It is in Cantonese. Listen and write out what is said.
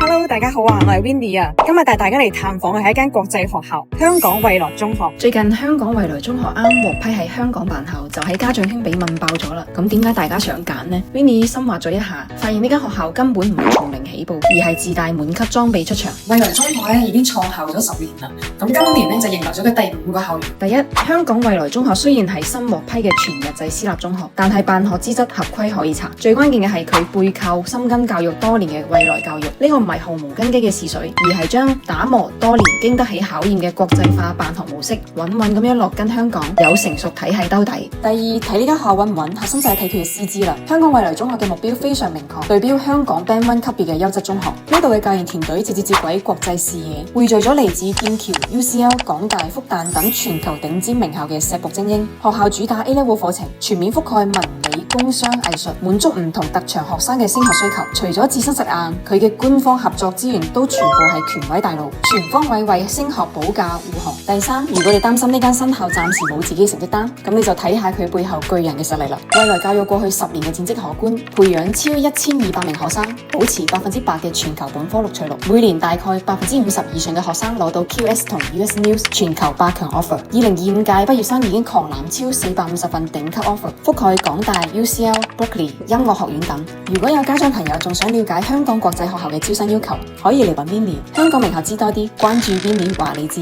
Hello，大家好啊，我係 Winnie 啊。今日帶大家嚟探訪嘅係一間國際學校——香港未來中學。最近香港未來中學啱獲批喺香港辦校，就喺家長圈俾問爆咗啦。咁點解大家想揀呢？ Winnie 深挖咗一下，發現呢間學校根本唔係從零起步，而係自帶滿級裝備出場。未來中學已經創校咗10年啦，咁今年就迎來咗佢第5個校園。第一，香港未來中學雖然係新獲批嘅全日制私立中學，但係辦學資質合規可以查。最關鍵嘅係佢背靠深耕教育多年嘅未來教育，呢個唔係毫無根基嘅試水，而係將打磨多年、經得起考驗嘅國際化辦學模式，穩穩咁樣落跟香港，有成熟體系兜底。第二，睇呢間學校穩唔穩，核心就係睇佢嘅師資啦。香港未來中學嘅目標非常明確，對標香港 Band 1級別嘅優質中學。呢度嘅教研團隊直接接軌國際視野，匯聚咗嚟自劍橋、UCL、港大、復旦等全球頂尖名校嘅碩博精英。學校主打 A-Level 課程，全面覆蓋文理工商藝術，滿足唔同特長學生嘅升學需求。除咗自身實硬，佢嘅官方合作資源都全部係權威大路，全方位為升學保駕護航。第三，如果你擔心呢間新校暫時冇自己成績單，咁你就睇下佢背後巨人嘅實力啦。未來教育過去10年嘅戰績可觀，培養超1200名學生，保持8%嘅全球本科錄取率，每年大概50%以上嘅學生攞到 QS 同 US News 全球8強 offer。2025屆畢業生已經狂攬超450份頂級 offer， 覆蓋港大、UCL、Berkeley 音樂學院等。如果有家長朋友仲想了解香港國際學校嘅招生要求，可以嚟揾 Winnie。香港名校知多啲，關注 Winnie 話你知。